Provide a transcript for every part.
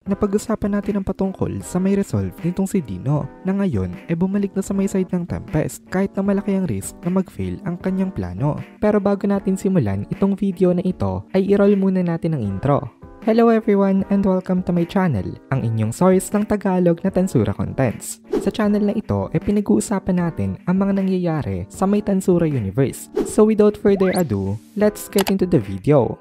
Napag-usapan natin ang patungkol sa may resolve nitong si Dino na ngayon ay bumalik na sa may side ng Tempest kahit na malaki ang risk na mag-fail ang kanyang plano. Pero bago natin simulan itong video na ito ay i-roll muna natin ang intro. Hello everyone and welcome to my channel, ang inyong source ng Tagalog na Tansura Contents. Sa channel na ito ay pinag-uusapan natin ang mga nangyayari sa may Tansura Universe. So without further ado, let's get into the video.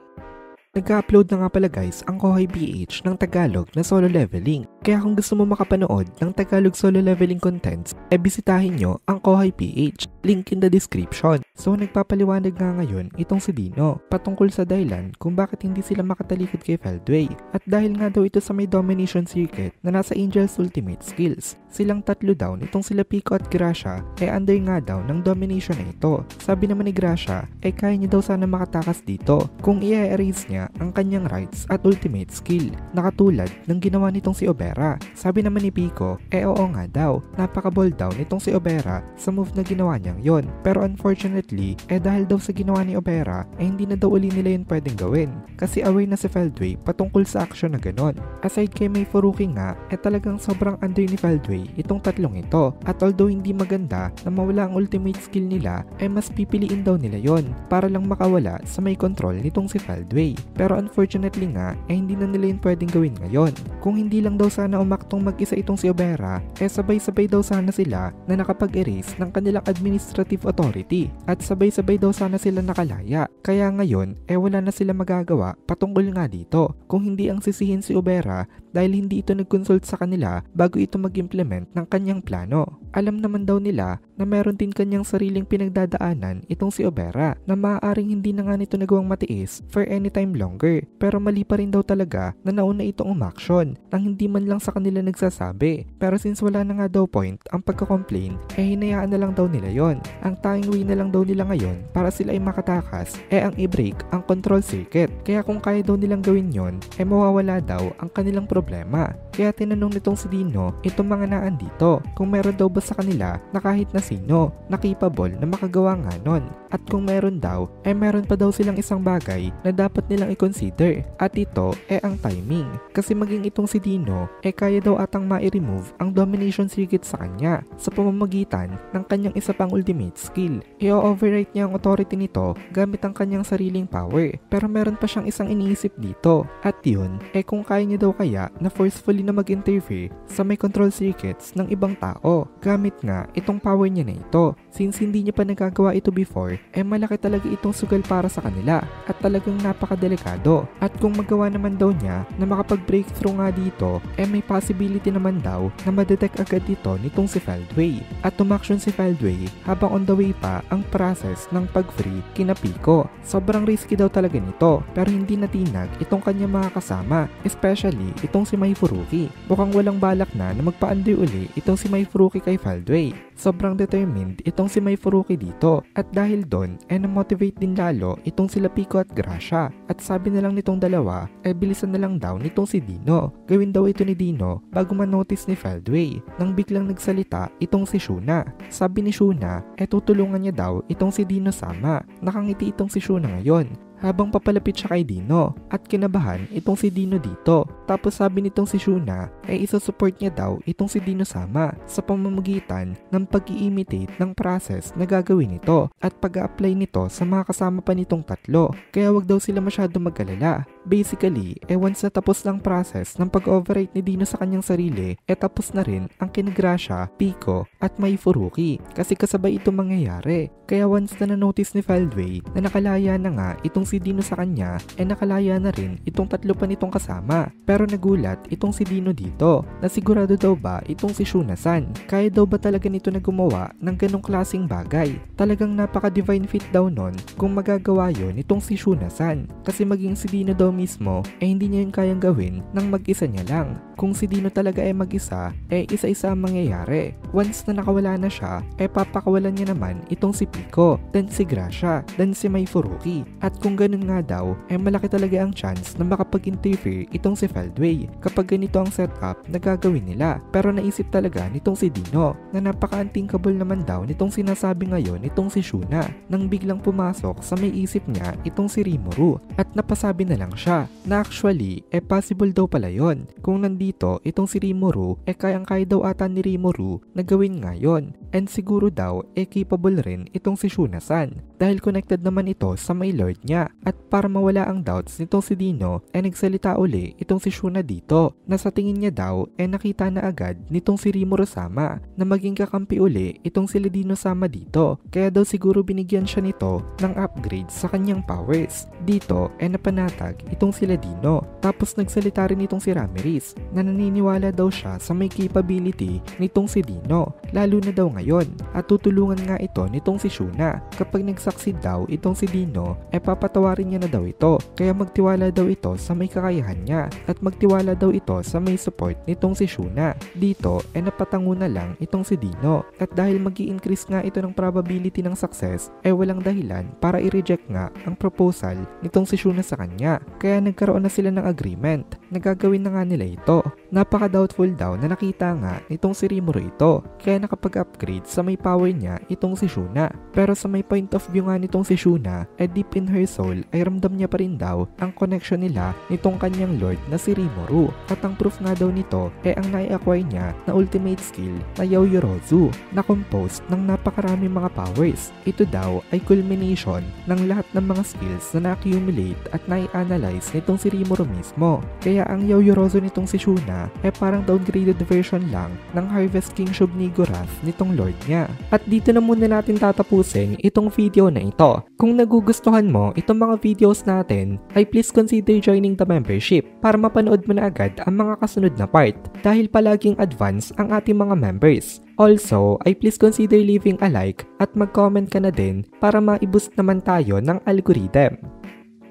Nag-upload na nga pala guys ang Kohay PH ng Tagalog na solo leveling. Kaya kung gusto mo makapanood ng Tagalog solo leveling contents, bisitahin nyo ang Kohay PH. Link in the description. So nagpapaliwanag nga ngayon itong si Dino patungkol sa dahilan kung bakit hindi sila makatalikod kay Feldway. At dahil nga daw ito sa may domination circuit na nasa Angel's ultimate skills. Silang tatlo daw nitong sila Pico at Gracia ay under nga daw ng domination na ito. Sabi naman ni Gracia ay kaya niya daw sana makatakas dito kung i-erase niya ang kanyang rights at ultimate skill na katulad ng ginawa nitong si Obera. Sabi naman ni Pico oo nga daw, napaka-bold daw nitong si Obera sa move na ginawa niyang yon. Pero unfortunately dahil daw sa ginawa ni Obera hindi na daw uli nila yun pwedeng gawin kasi aware na si Feldway patungkol sa action na ganon. Aside kay May Furuki nga talagang sobrang under ni Feldway itong tatlong ito at although hindi maganda na mawala ang ultimate skill nila mas pipiliin daw nila yon para lang makawala sa may control nitong si Feldway. Pero unfortunately nga hindi na nila yun pwedeng gawin ngayon. Kung hindi lang daw sana umaktong mag-isa itong si Obera sabay-sabay daw sana sila na nakapag-erase ng kanilang administrative authority at sabay-sabay daw sana sila nakalaya. Kaya ngayon wala na sila magagawa patungkol nga dito kung hindi ang sisihin si Obera dahil hindi ito nag-consult sa kanila bago ito mag-implement ng kanyang plano. Alam naman daw nila na meron din kanyang sariling pinagdadaanan itong si Obera na maaaring hindi na nga nito nagawang matiis for any time longer. Pero mali pa rin daw talaga na nauna itong umaksyon nang hindi man lang sa kanila nagsasabi. Pero since wala na nga daw point ang pagka-complain hinayaan na lang daw nila yon. Ang tanging way na lang daw nila ngayon para sila ay makatakas ang i-break ang control circuit. Kaya kung kaya daw nilang gawin yon mawawala daw ang kanilang problema. Kaya tinanong nitong si Dino itong mga naan dito kung meron daw ba sa kanila na kahit na sino na capable na makagawa nga nun. At kung meron daw meron pa daw silang isang bagay na dapat nilang i-consider at ito ang timing. Kasi maging itong si Dino kaya daw atang ma-remove ang domination circuit sa kanya sa pamamagitan ng kanyang isa pang ultimate skill. I-override niya ang authority nito gamit ang kanyang sariling power. Pero meron pa siyang isang iniisip dito at yun kung kaya niya daw kaya na forcefully na mag-interfere sa may control circuits ng ibang tao gamit nga itong power niya na ito. Since hindi niya pa nagagawa ito before malaki talaga itong sugal para sa kanila at talagang napakadelikado. At kung magawa naman daw niya na makapag-breakthrough nga dito may possibility naman daw na madetect agad dito nitong si Feldway at umaksyon si Feldway habang on the way pa ang process ng pag-free kina Pico. Sobrang risky daw talaga nito pero hindi natinag itong kanyang mga kasama, especially itong si Mai Furuki. Mukhang walang balak na magpa-undo uli itong si Mai Furuki kay Feldway. Sobrang determined itong si Mai Furuki dito at dahil doon na-motivate din lalo itong sila Pico at Gracia at sabi na lang nitong dalawa bilisan na lang daw nitong si Dino. Gawin daw ito ni Dino bago ma-notice ni Feldway nang biglang nagsalita itong si Shuna. Sabi ni Shuna tutulungan niya daw itong si Dino sama. Nakangiti itong si Shuna ngayon habang papalapit siya kay Dino at kinabahan itong si Dino dito. Tapos sabi nitong si Shuna isusupport niya daw itong si Dino sama sa pamamagitan ng pag-i-imitate ng process na gagawin nito at pag-a-apply nito sa mga kasama pa nitong tatlo. Kaya wag daw sila masyado mag-alala. Basically, once na tapos ng process ng pag-override ni Dino sa kanyang sarili, tapos na rin ang kina Gracia, Pico at Mai Furuki kasi kasabay ito mangyayari. Kaya once na na-notice ni Feldway na nakalaya na nga itong si Dino sa kanya, nakalaya na rin itong tatlo pa nitong kasama. Pero nagulat itong si Dino dito na sigurado daw ba itong si Shuna-san. Kaya daw ba talaga nito na gumawa ng ganong klaseng bagay? Talagang napaka-divine fit daw nun kung magagawa yon itong si Shuna-san. Kasi maging si Dino daw mismo hindi niya yun kayang gawin ng mag-isa niya lang. Kung si Dino talaga mag-isa, isa-isa ang mangyayari. Once na nakawala na siya, papakawalan niya naman itong si Pico, then si Gracia, then si Mai Furuki. At kung ganun nga daw, malaki talaga ang chance na makapag-interfere itong si Feldway kapag ganito ang setup na gagawin nila. Pero naisip talaga nitong si Dino na napaka-unthinkable naman daw nitong sinasabi ngayon itong si Shuna nang biglang pumasok sa may isip niya itong si Rimuru at napasabi na lang siya na actually possible daw pala yon. Kung nandito itong si Rimuru kayang-kaya daw ata ni Rimuru na gawin nga yun. And siguro daw capable rin itong si Shuna-san dahil connected naman ito sa may lord niya. At para mawala ang doubts nitong si Dino nagsalita uli itong si Shuna dito na sa tingin niya daw nakita na agad nitong si Rimuru-sama na maging kakampi uli itong si Dino-sama dito. Kaya daw siguro binigyan siya nito ng upgrade sa kanyang powers. Dito napanatag itong si Dino. Tapos nagsalita rin itong si Ramirez na naniniwala daw siya sa may capability nitong si Dino. Lalo na daw ngayon at tutulungan nga ito nitong si Shuna. Kapag nagsucceed daw itong si Dino papatawarin niya na daw ito. Kaya magtiwala daw ito sa may kakayahan niya at magtiwala daw ito sa may support nitong si Shuna. Dito napatango na lang itong si Dino at dahil magi-increase nga ito ng probability ng success walang dahilan para i-reject nga ang proposal nitong si Shuna sa kanya. Kaya nagkaroon na sila ng agreement na gagawin na nga nila ito. Napaka-doubtful daw na nakita nga nitong si Rimuru ito kaya nakapag-upgrade sa may power niya itong si Shuna. Pero sa may point of view nga nitong si Shuna deep in her soul ay ramdam niya pa rin daw ang connection nila nitong kanyang lord na si Rimuru. At ang proof nga daw nito ang nai-acquire niya na ultimate skill na Yaoyorozu na composed ng napakaraming mga powers. Ito daw ay culmination ng lahat ng mga skills na na-accumulate at nai-analyze nitong si Rimuru mismo. Kaya ang Yaoyorozu nitong si Shuna parang downgraded version lang ng Harvest King Shub-Nigo Wrath nitong lord niya. At dito na muna natin tatapusin itong video na ito. Kung nagugustuhan mo itong mga videos natin ay please consider joining the membership para mapanood mo na agad ang mga kasunod na part dahil palaging advance ang ating mga members. Also, ay please consider leaving a like at mag-comment ka na din para ma-boost naman tayo ng algorithm.